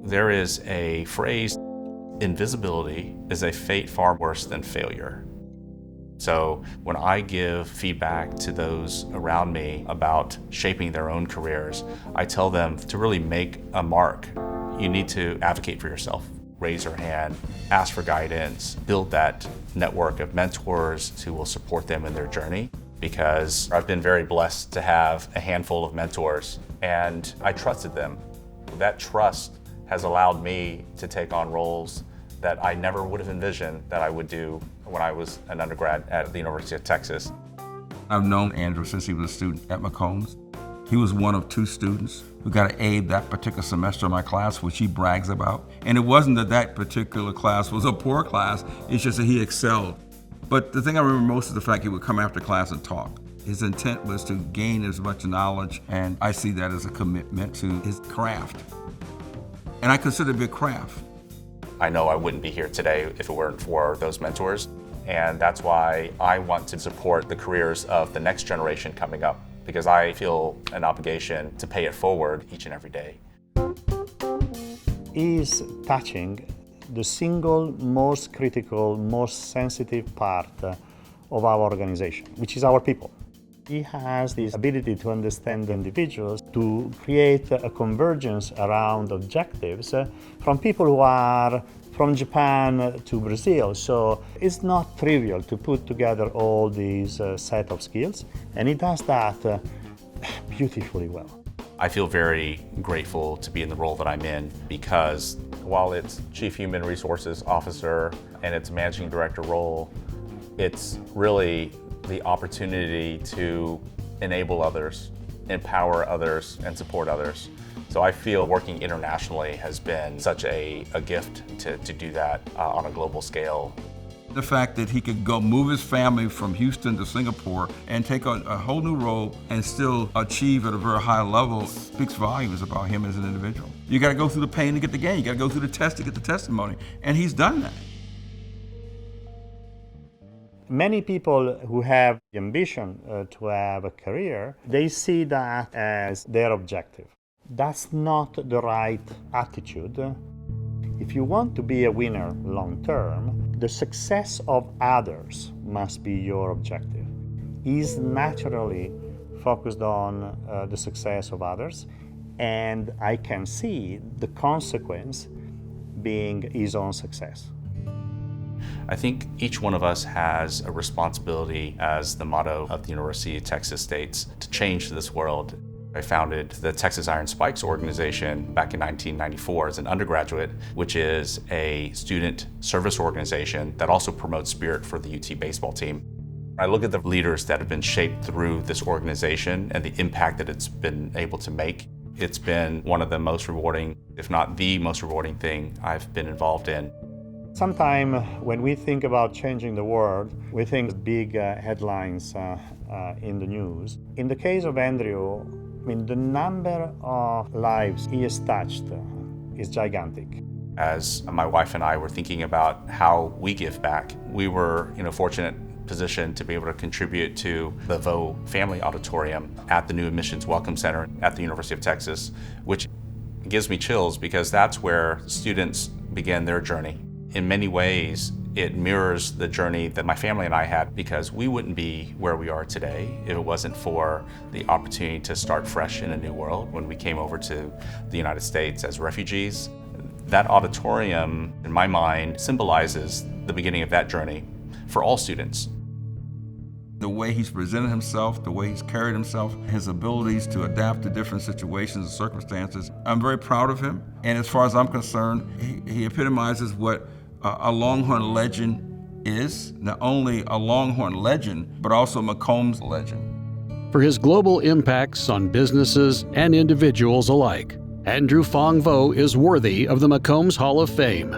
There is a phrase, invisibility is a fate far worse than failure. So when I give feedback to those around me about shaping their own careers, I tell them to really make a mark. You need to advocate for yourself. Raise your hand, ask for guidance, build that network of mentors who will support them in their journey. Because I've been very blessed to have a handful of mentors and I trusted them. That trust has allowed me to take on roles that I never would have envisioned that I would do when I was an undergrad at the University of Texas. I've known Andrew since he was a student at McCombs. He was one of 2 students who got an A that particular semester in my class, which he brags about. And it wasn't that that particular class was a poor class, it's just that he excelled. But the thing I remember most is the fact he would come after class and talk. His intent was to gain as much knowledge, and I see that as a commitment to his craft. And I consider it to be a craft. I know I wouldn't be here today if it weren't for those mentors, and that's why I want to support the careers of the next generation coming up, because I feel an obligation to pay it forward each and every day. Is touching the single most critical, most sensitive part of our organization, which is our people. He has this ability to understand individuals, to create a convergence around objectives from people who are from Japan to Brazil. So it's not trivial to put together all these set of skills, and he does that beautifully well. I feel very grateful to be in the role that I'm in because while it's Chief Human Resources Officer and it's Managing Director role, it's really the opportunity to enable others, empower others, and support others. So I feel working internationally has been such a gift to do that on a global scale. The fact that he could go move his family from Houston to Singapore and take on a whole new role and still achieve at a very high level speaks volumes about him as an individual. You got to go through the pain to get the gain. You got to go through the test to get the testimony. And he's done that. Many people who have the ambition to have a career, they see that as their objective. That's not the right attitude. If you want to be a winner long term, the success of others must be your objective. He's naturally focused on the success of others, and I can see the consequence being his own success. I think each one of us has a responsibility, as the motto of the University of Texas states, to change this world. I founded the Texas Iron Spikes organization back in 1994 as an undergraduate, which is a student service organization that also promotes spirit for the UT baseball team. I look at the leaders that have been shaped through this organization and the impact that it's been able to make. It's been one of the most rewarding, if not the most rewarding thing I've been involved in. Sometimes when we think about changing the world, we think big headlines in the news. In the case of Andrew, the number of lives he has touched is gigantic. As my wife and I were thinking about how we give back, we were in a fortunate position to be able to contribute to the Vo Family Auditorium at the new Admissions Welcome Center at the University of Texas, which gives me chills because that's where students began their journey. In many ways, it mirrors the journey that my family and I had because we wouldn't be where we are today if it wasn't for the opportunity to start fresh in a new world when we came over to the United States as refugees. That auditorium, in my mind, symbolizes the beginning of that journey for all students. The way he's presented himself, the way he's carried himself, his abilities to adapt to different situations and circumstances, I'm very proud of him. And as far as I'm concerned, he epitomizes what a Longhorn legend is, not only a Longhorn legend, but also McCombs legend. For his global impacts on businesses and individuals alike, Andrew Phong Vo is worthy of the McCombs Hall of Fame.